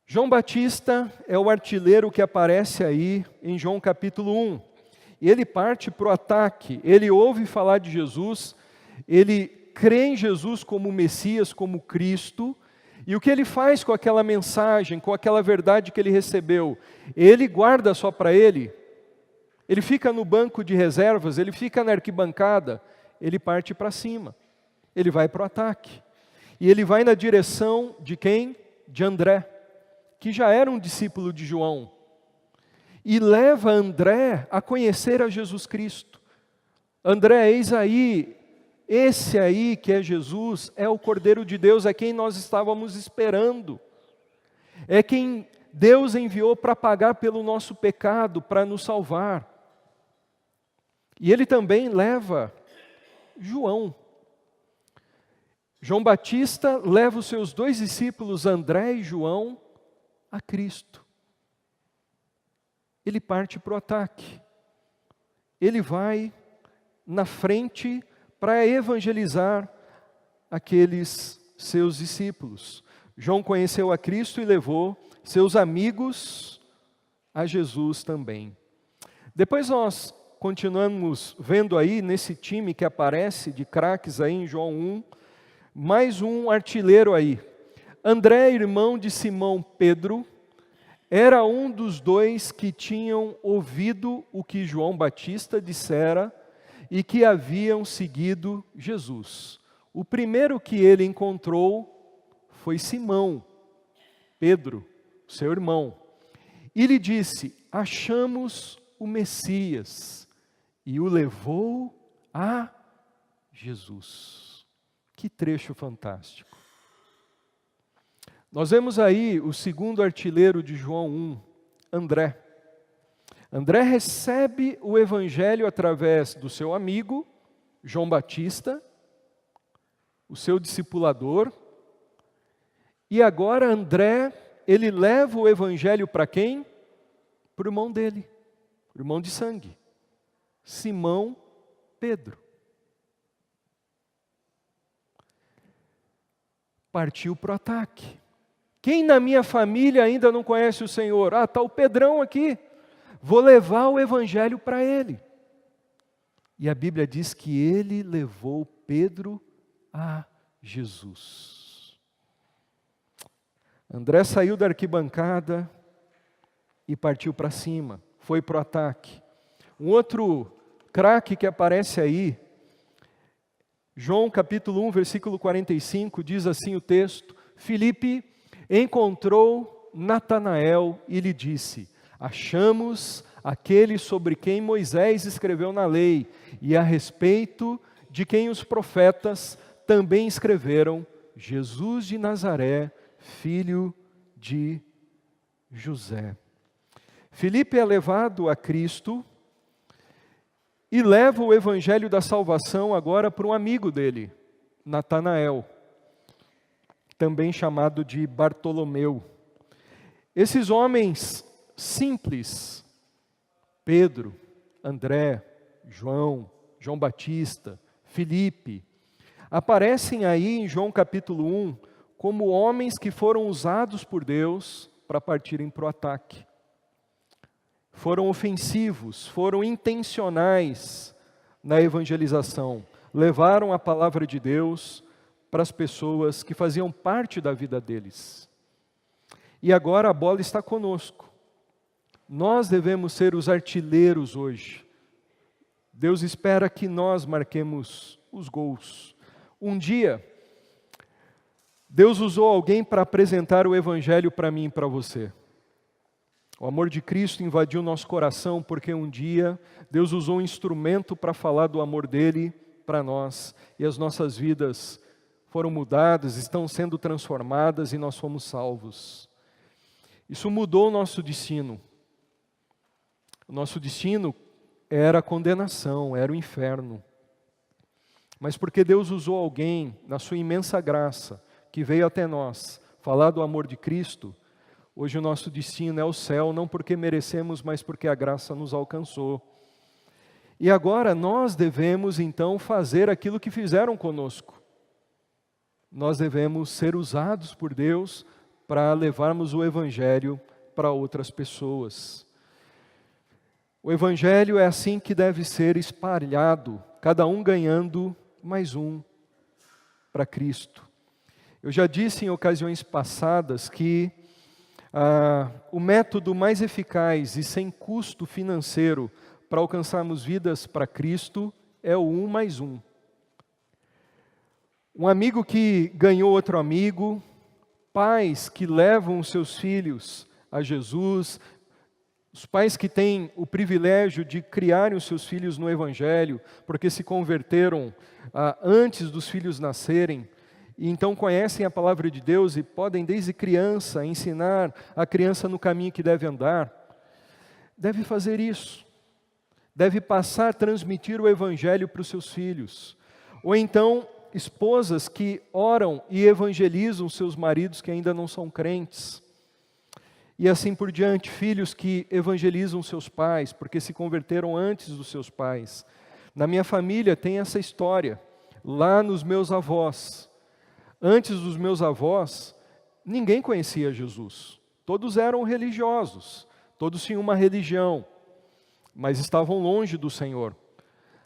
João Batista é o artilheiro que aparece aí em João capítulo 1. E ele parte para o ataque, ele ouve falar de Jesus, ele crê em Jesus como Messias, como Cristo, e o que ele faz com aquela mensagem, com aquela verdade que ele recebeu? Ele guarda só para ele fica no banco de reservas, ele fica na arquibancada, ele parte para cima, ele vai para o ataque. E ele vai na direção de quem? De André, que já era um discípulo de João. E leva André a conhecer a Jesus Cristo. André, eis aí, esse aí que é Jesus, é o Cordeiro de Deus, é quem nós estávamos esperando. É quem Deus enviou para pagar pelo nosso pecado, para nos salvar. E ele também leva João. João Batista leva os seus dois discípulos, André e João, a Cristo. Ele parte para o ataque. Ele vai na frente para evangelizar aqueles seus discípulos. João conheceu a Cristo e levou seus amigos a Jesus também. Depois nós continuamos vendo aí nesse time que aparece de craques aí em João 1, mais um artilheiro aí. André, irmão de Simão Pedro, era um dos dois que tinham ouvido o que João Batista dissera e que haviam seguido Jesus. O primeiro que ele encontrou foi Simão, Pedro, seu irmão. E lhe disse: achamos o Messias, e o levou a Jesus. Que trecho fantástico. Nós vemos aí o segundo artilheiro de João 1, André. André recebe o evangelho através do seu amigo, João Batista, o seu discipulador, e agora André, ele leva o evangelho para quem? Para o irmão dele, o irmão de sangue, Simão Pedro. Partiu para o ataque. Quem na minha família ainda não conhece o Senhor? Ah, está o Pedrão aqui. Vou levar o evangelho para ele. E a Bíblia diz que ele levou Pedro a Jesus. André saiu da arquibancada e partiu para cima. Foi para o ataque. Um outro craque que aparece aí, João capítulo 1, versículo 45, diz assim o texto: Filipe encontrou Natanael e lhe disse: achamos aquele sobre quem Moisés escreveu na lei, e a respeito de quem os profetas também escreveram, Jesus de Nazaré, filho de José. Filipe é levado a Cristo e leva o evangelho da salvação agora para um amigo dele, Natanael, também chamado de Bartolomeu. Esses homens simples, Pedro, André, João Batista, Filipe, aparecem aí em João capítulo 1 como homens que foram usados por Deus para partirem para o ataque. Foram ofensivos, foram intencionais na evangelização, levaram a palavra de Deus para as pessoas que faziam parte da vida deles. E agora a bola está conosco. Nós devemos ser os artilheiros hoje. Deus espera que nós marquemos os gols. Um dia, Deus usou alguém para apresentar o evangelho para mim e para você. O amor de Cristo invadiu nosso coração porque um dia Deus usou um instrumento para falar do amor dele para nós. E as nossas vidas foram mudadas, estão sendo transformadas e nós fomos salvos. Isso mudou o nosso destino. O nosso destino era a condenação, era o inferno. Mas porque Deus usou alguém, na sua imensa graça, que veio até nós, falar do amor de Cristo, hoje o nosso destino é o céu, não porque merecemos, mas porque a graça nos alcançou. E agora nós devemos então fazer aquilo que fizeram conosco. Nós devemos ser usados por Deus para levarmos o Evangelho para outras pessoas. O Evangelho é assim que deve ser espalhado, cada um ganhando mais um para Cristo. Eu já disse em ocasiões passadas que o método mais eficaz e sem custo financeiro para alcançarmos vidas para Cristo é o 1 mais 1. Um amigo que ganhou outro amigo, pais que levam os seus filhos a Jesus, os pais que têm o privilégio de criarem os seus filhos no Evangelho, porque se converteram antes dos filhos nascerem, e então conhecem a palavra de Deus e podem desde criança ensinar a criança no caminho que deve andar, deve fazer isso. Deve passar a transmitir o Evangelho para os seus filhos. Ou então, esposas que oram e evangelizam seus maridos que ainda não são crentes. E assim por diante, filhos que evangelizam seus pais, porque se converteram antes dos seus pais. Na minha família tem essa história, lá nos meus avós. Antes dos meus avós, ninguém conhecia Jesus. Todos eram religiosos, todos tinham uma religião, mas estavam longe do Senhor.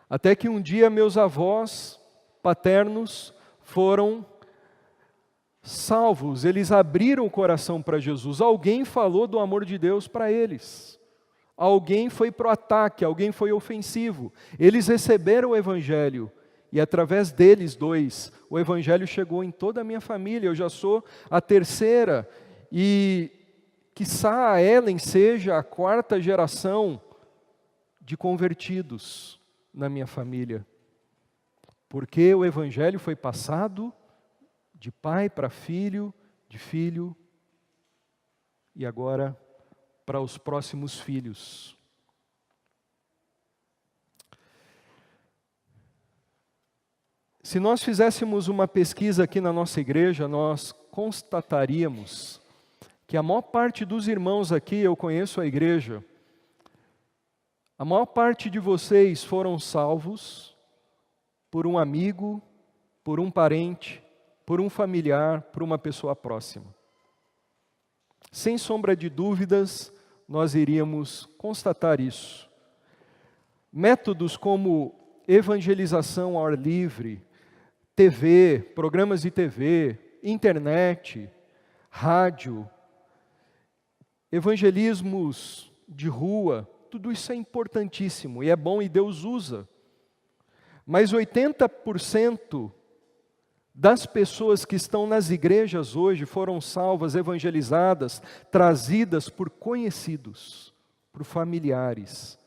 Até que um dia meus avós paternos foram salvos, eles abriram o coração para Jesus. Alguém falou do amor de Deus para eles. Alguém foi para o ataque, alguém foi ofensivo. Eles receberam o Evangelho. E através deles dois, o Evangelho chegou em toda a minha família. Eu já sou a terceira e quiçá a Ellen seja a 4ª geração de convertidos na minha família. Porque o Evangelho foi passado de pai para filho, de filho e agora para os próximos filhos. Se nós fizéssemos uma pesquisa aqui na nossa igreja, nós constataríamos que a maior parte dos irmãos aqui, eu conheço a igreja, a maior parte de vocês foram salvos por um amigo, por um parente, por um familiar, por uma pessoa próxima. Sem sombra de dúvidas, nós iríamos constatar isso. Métodos como evangelização ao ar livre, TV, programas de TV, internet, rádio, evangelismos de rua, tudo isso é importantíssimo e é bom e Deus usa. Mas 80% das pessoas que estão nas igrejas hoje foram salvas, evangelizadas, trazidas por conhecidos, por familiares,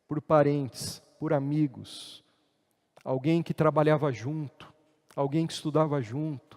por parentes, por amigos, alguém que trabalhava junto, alguém que estudava junto,